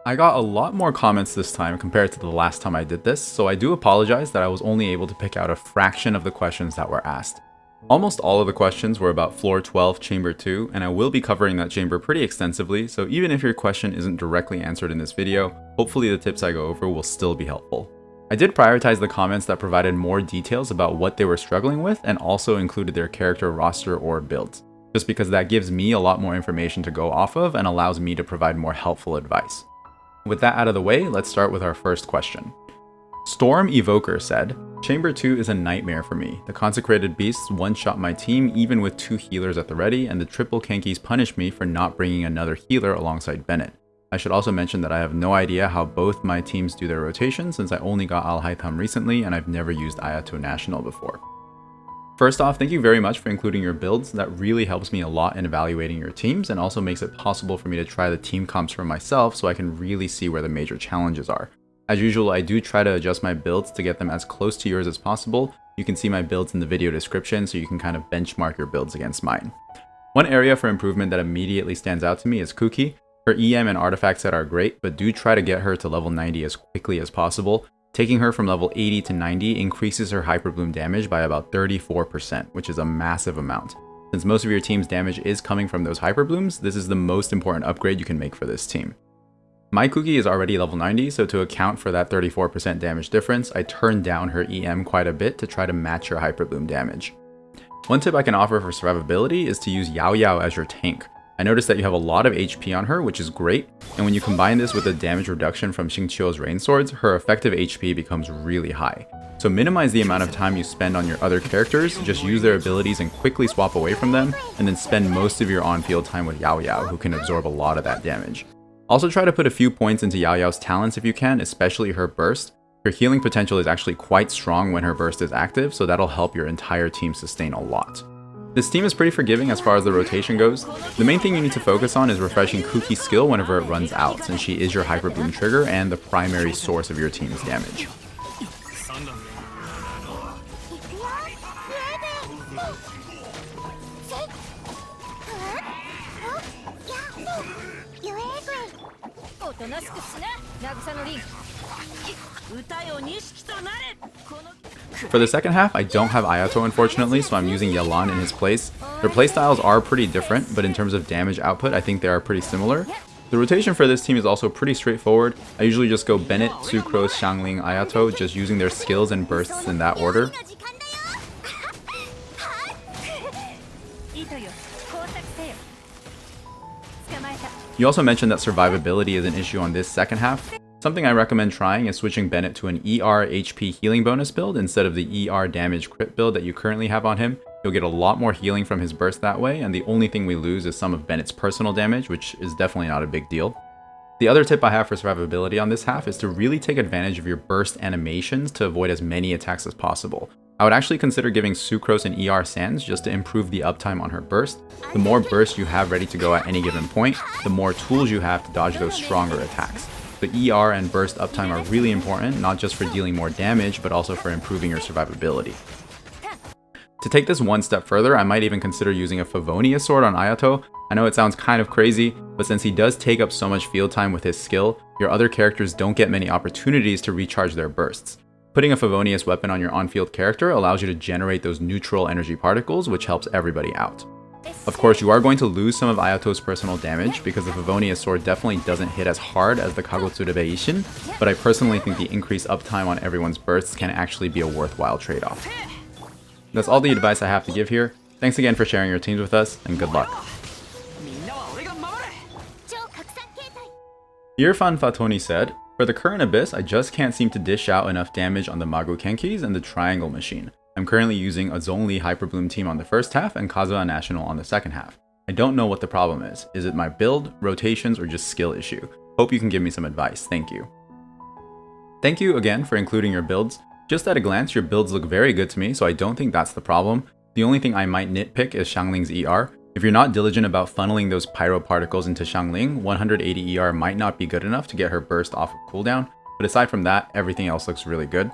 I got a lot more comments this time compared to the last time I did this, so I do apologize that I was only able to pick out a fraction of the questions that were asked. Almost all of the questions were about Floor 12, Chamber 2, and I will be covering that chamber pretty extensively, so even if your question isn't directly answered in this video, hopefully the tips I go over will still be helpful. I did prioritize the comments that provided more details about what they were struggling with and also included their character roster or builds, just because that gives me a lot more information to go off of and allows me to provide more helpful advice. With that out of the way, let's start with our first question. Storm Evoker said, Chamber 2 is a nightmare for me. The Consecrated Beasts one-shot my team even with 2 healers at the ready, and the triple Kenkis punish me for not bringing another healer alongside Bennett. I should also mention that I have no idea how both my teams do their rotation since I only got Al-Haytham recently and I've never used Ayato National before. First off, thank you very much for including your builds. That really helps me a lot in evaluating your teams and also makes it possible for me to try the team comps for myself so I can really see where the major challenges are. As usual, I do try to adjust my builds to get them as close to yours as possible. You can see my builds in the video description so you can kind of benchmark your builds against mine. One area for improvement that immediately stands out to me is Kuki. Her EM and artifact set are great, but do try to get her to level 90 as quickly as possible. Taking her from level 80 to 90 increases her Hyperbloom damage by about 34%, which is a massive amount. Since most of your team's damage is coming from those Hyperblooms, this is the most important upgrade you can make for this team. My Kuki is already level 90, so to account for that 34% damage difference, I turned down her EM quite a bit to try to match her Hyperbloom damage. One tip I can offer for survivability is to use Yao Yao as your tank. I noticed that you have a lot of HP on her, which is great, and when you combine this with the damage reduction from Xingqiu's Rain Swords, her effective HP becomes really high. So minimize the amount of time you spend on your other characters, just use their abilities and quickly swap away from them, and then spend most of your on-field time with Yao Yao, who can absorb a lot of that damage. Also try to put a few points into Yao Yao's talents if you can, especially her burst. Her healing potential is actually quite strong when her burst is active, so that'll help your entire team sustain a lot. This team is pretty forgiving as far as the rotation goes. The main thing you need to focus on is refreshing Kuki's skill whenever it runs out, since she is your Hyper Bloom trigger and the primary source of your team's damage. For the second half, I don't have Ayato unfortunately, so I'm using Yelan in his place. Their playstyles are pretty different, but in terms of damage output, I think they are pretty similar. The rotation for this team is also pretty straightforward. I usually just go Bennett, Sucrose, Xiangling, Ayato, just using their skills and bursts in that order. You also mentioned that survivability is an issue on this second half. Something I recommend trying is switching Bennett to an ER HP healing bonus build instead of the ER damage crit build that you currently have on him. You'll get a lot more healing from his burst that way, and the only thing we lose is some of Bennett's personal damage, which is definitely not a big deal. The other tip I have for survivability on this half is to really take advantage of your burst animations to avoid as many attacks as possible. I would actually consider giving Sucrose and ER Sands just to improve the uptime on her burst. The more burst you have ready to go at any given point, the more tools you have to dodge those stronger attacks. The ER and burst uptime are really important, not just for dealing more damage, but also for improving your survivability. To take this one step further, I might even consider using a Favonius sword on Ayato. I know it sounds kind of crazy, but since he does take up so much field time with his skill, your other characters don't get many opportunities to recharge their bursts. Putting a Favonius weapon on your on-field character allows you to generate those neutral energy particles, which helps everybody out. Of course, you are going to lose some of Ayato's personal damage because the Favonius sword definitely doesn't hit as hard as the Kagotsude Beishin, but I personally think the increased uptime on everyone's bursts can actually be a worthwhile trade-off. That's all the advice I have to give here. Thanks again for sharing your teams with us, and good luck. Irfan Fathoni said, for the current Abyss, I just can't seem to dish out enough damage on the Magu Kenkis and the Triangle Machine. I'm currently using a Zhongli Hyperbloom team on the first half and Kazuha National on the second half. I don't know what the problem is. Is it my build, rotations, or just skill issue? Hope you can give me some advice. Thank you. Thank you again for including your builds. Just at a glance, your builds look very good to me, so I don't think that's the problem. The only thing I might nitpick is Xiangling's ER. If you're not diligent about funneling those pyro particles into Xiangling, 180 ER might not be good enough to get her burst off of cooldown, but aside from that, everything else looks really good.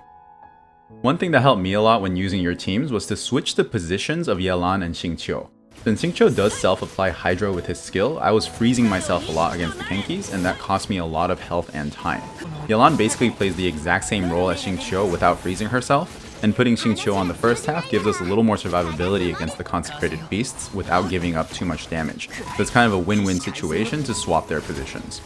One thing that helped me a lot when using your teams was to switch the positions of Yelan and Xingqiu. Since Xingqiu does self-apply Hydro with his skill, I was freezing myself a lot against the Kenkis, and that cost me a lot of health and time. Yelan basically plays the exact same role as Xingqiu without freezing herself, and putting Xingqiu on the first half gives us a little more survivability against the consecrated beasts without giving up too much damage. So it's kind of a win-win situation to swap their positions.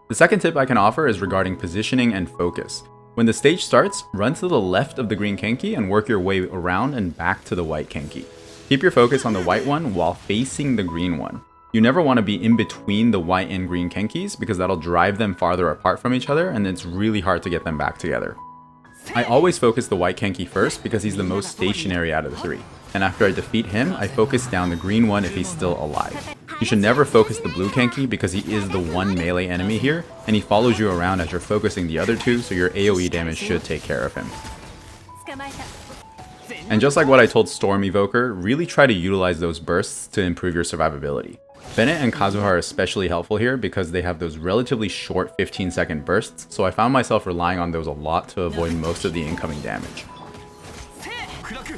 The second tip I can offer is regarding positioning and focus. When the stage starts, run to the left of the green Kenki and work your way around and back to the white Kenki. Keep your focus on the white one while facing the green one. You never want to be in between the white and green Kenkis because that'll drive them farther apart from each other and it's really hard to get them back together. I always focus the white Kenki first because he's the most stationary out of the three, and after I defeat him, I focus down the green one if he's still alive. You should never focus the blue Kenki because he is the one melee enemy here, and he follows you around as you're focusing the other two, so your AoE damage should take care of him. And just like what I told Storm Evoker, really try to utilize those bursts to improve your survivability. Bennett and Kazuha are especially helpful here because they have those relatively short 15-second bursts, so I found myself relying on those a lot to avoid most of the incoming damage.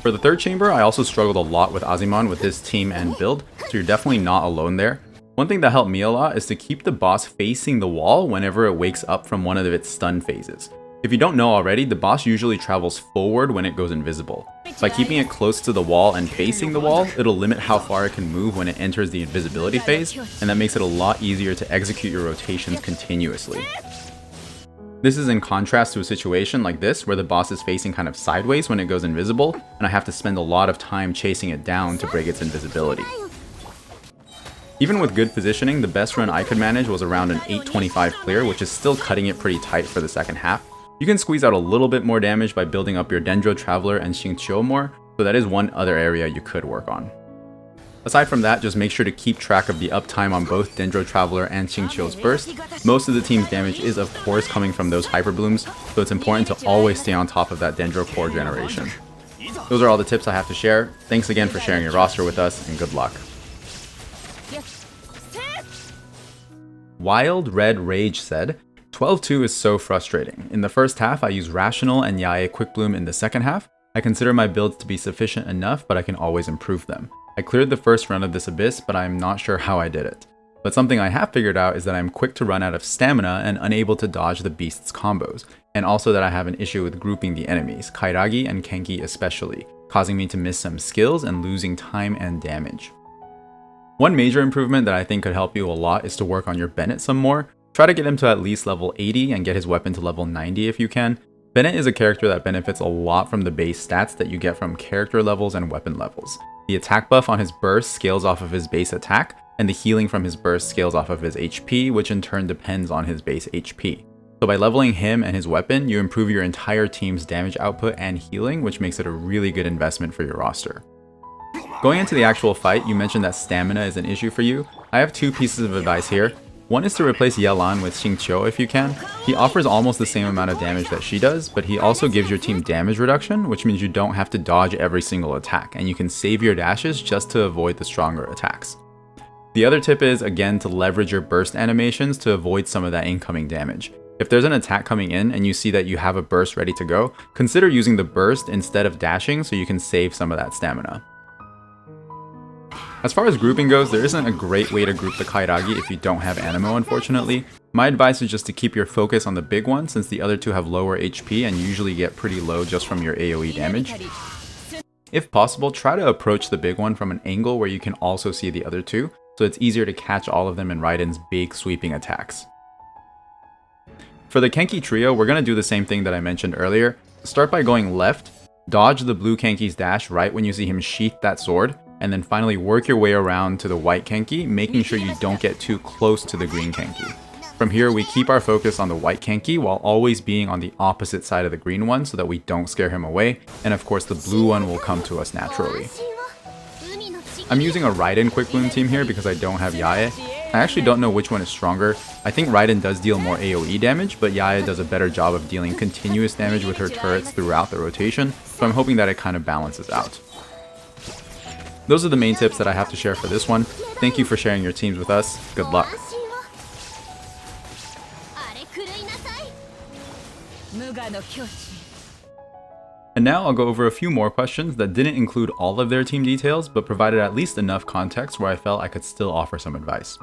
For the third chamber, I also struggled a lot with ASIMON with his team and build, so you're definitely not alone there. One thing that helped me a lot is to keep the boss facing the wall whenever it wakes up from one of its stun phases. If you don't know already, the boss usually travels forward when it goes invisible. By keeping it close to the wall and facing the wall, it'll limit how far it can move when it enters the invisibility phase, and that makes it a lot easier to execute your rotations continuously. This is in contrast to a situation like this where the boss is facing kind of sideways when it goes invisible, and I have to spend a lot of time chasing it down to break its invisibility. Even with good positioning, the best run I could manage was around an 825 clear, which is still cutting it pretty tight for the second half. You can squeeze out a little bit more damage by building up your Dendro Traveler and Xingqiu more, so that is one other area you could work on. Aside from that, just make sure to keep track of the uptime on both Dendro Traveler and Xingqiu's burst. Most of the team's damage is of course coming from those Hyper Blooms, so it's important to always stay on top of that Dendro core generation. Those are all the tips I have to share. Thanks again for sharing your roster with us, and good luck. WildRedRage said, 12-2 is so frustrating. In the first half, I use Rational and Yae Quick Bloom in the second half. I consider my builds to be sufficient enough, but I can always improve them. I cleared the first run of this abyss, but I am not sure how I did it. But something I have figured out is that I'm quick to run out of stamina and unable to dodge the beast's combos, and also that I have an issue with grouping the enemies, Kairagi and Kenki especially, causing me to miss some skills and losing time and damage. One major improvement that I think could help you a lot is to work on your Bennett some more. Try to get him to at least level 80 and get his weapon to level 90 if you can. Bennett is a character that benefits a lot from the base stats that you get from character levels and weapon levels. The attack buff on his burst scales off of his base attack, and the healing from his burst scales off of his HP, which in turn depends on his base HP. So by leveling him and his weapon, you improve your entire team's damage output and healing, which makes it a really good investment for your roster. Going into the actual fight, you mentioned that stamina is an issue for you. I have two pieces of advice here. One is to replace Yelan with Xingqiu if you can. He offers almost the same amount of damage that she does, but he also gives your team damage reduction, which means you don't have to dodge every single attack, and you can save your dashes just to avoid the stronger attacks. The other tip is, again, to leverage your burst animations to avoid some of that incoming damage. If there's an attack coming in and you see that you have a burst ready to go, consider using the burst instead of dashing so you can save some of that stamina. As far as grouping goes, there isn't a great way to group the Kairagi if you don't have Animo, unfortunately. My advice is just to keep your focus on the big one, since the other two have lower HP and usually get pretty low just from your AoE damage. If possible, try to approach the big one from an angle where you can also see the other two, so it's easier to catch all of them in Raiden's big sweeping attacks. For the Kenki Trio, we're going to do the same thing that I mentioned earlier. Start by going left, dodge the blue Kenki's dash right when you see him sheath that sword, and then finally work your way around to the white Kenki, making sure you don't get too close to the green Kenki. From here, we keep our focus on the white Kenki while always being on the opposite side of the green one so that we don't scare him away, and of course the blue one will come to us naturally. I'm using a Raiden Quick Bloom team here because I don't have Yae. I actually don't know which one is stronger. I think Raiden does deal more AoE damage, but Yae does a better job of dealing continuous damage with her turrets throughout the rotation, so I'm hoping that it kind of balances out. Those are the main tips that I have to share for this one. Thank you for sharing your teams with us. Good luck. And And now I'll go over a few more questions that didn't include all of their team details, but provided at least enough context where I felt I could still offer some advice.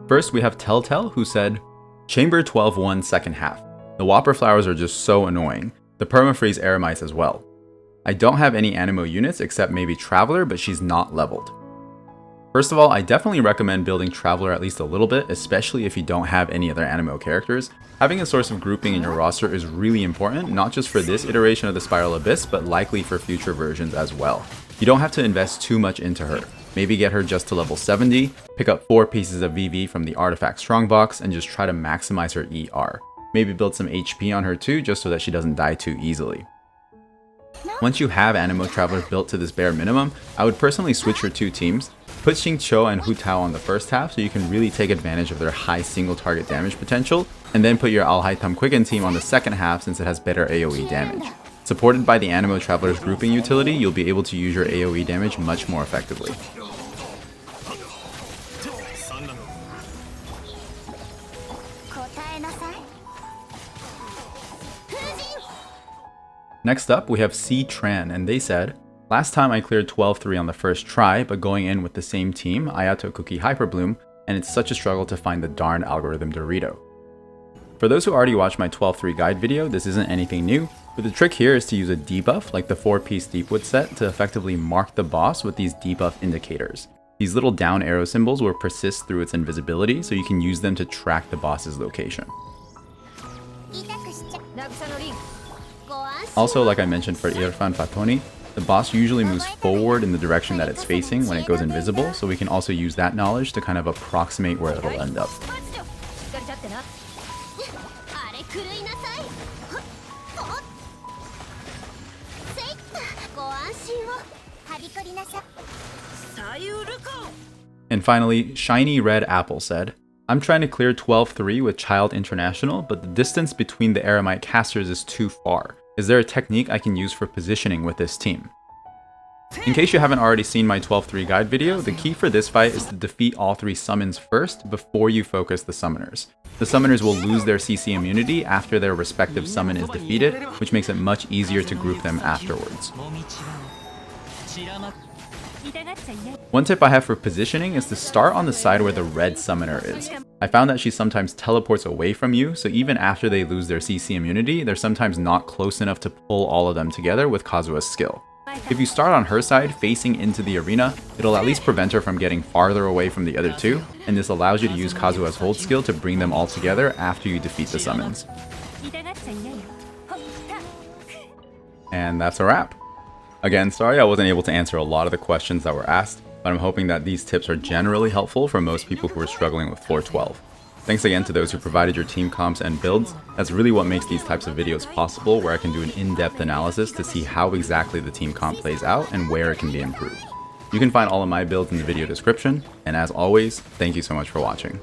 First, we have Telltell, who said, Chamber 12-1 second half. The Whopper flowers are just so annoying. The permafreeze Eremites as well. I don't have any Animo units except maybe Traveler, but she's not leveled. First of all, I definitely recommend building Traveler at least a little bit, especially if you don't have any other Animo characters. Having a source of grouping in your roster is really important, not just for this iteration of the Spiral Abyss, but likely for future versions as well. You don't have to invest too much into her. Maybe get her just to level 70, pick up 4 pieces of VV from the Artifact Strongbox, and just try to maximize her ER. Maybe build some HP on her too, just so that she doesn't die too easily. Once you have Animo Traveler built to this bare minimum, I would personally switch your two teams. Put Xingqiu and Hu Tao on the first half so you can really take advantage of their high single target damage potential, and then put your Alhaitam Quicken team on the second half since it has better AoE damage. Supported by the Animo Traveler's grouping utility, you'll be able to use your AoE damage much more effectively. Next up, we have Tran, and they said, last time I cleared 12-3 on the first try, but going in with the same team, Ayato Cookie Hyperbloom, and it's such a struggle to find the darn algorithm Dorito. For those who already watched my 12-3 guide video, this isn't anything new, but the trick here is to use a debuff, like the 4-piece Deepwood set, to effectively mark the boss with these debuff indicators. These little down arrow symbols will persist through its invisibility, so you can use them to track the boss's location. Also, like I mentioned for Irfan Fathoni, the boss usually moves forward in the direction that it's facing when it goes invisible, so we can also use that knowledge to kind of approximate where it'll end up. And finally, shinyredapple said, I'm trying to clear 12-3 with Child International, but the distance between the Eremite casters is too far. Is there a technique I can use for positioning with this team? In case you haven't already seen my 12-3 guide video, the key for this fight is to defeat all 3 summons first before you focus the summoners. The summoners will lose their CC immunity after their respective summon is defeated, which makes it much easier to group them afterwards. One tip I have for positioning is to start on the side where the red summoner is. I found that she sometimes teleports away from you, so even after they lose their CC immunity, they're sometimes not close enough to pull all of them together with Kazuha's skill. If you start on her side, facing into the arena, it'll at least prevent her from getting farther away from the other two, and this allows you to use Kazuha's hold skill to bring them all together after you defeat the summons. And that's a wrap. Again, sorry I wasn't able to answer a lot of the questions that were asked, but I'm hoping that these tips are generally helpful for most people who are struggling with floor 12. Thanks again to those who provided your team comps and builds. That's really what makes these types of videos possible, where I can do an in-depth analysis to see how exactly the team comp plays out and where it can be improved. You can find all of my builds in the video description, and as always, thank you so much for watching.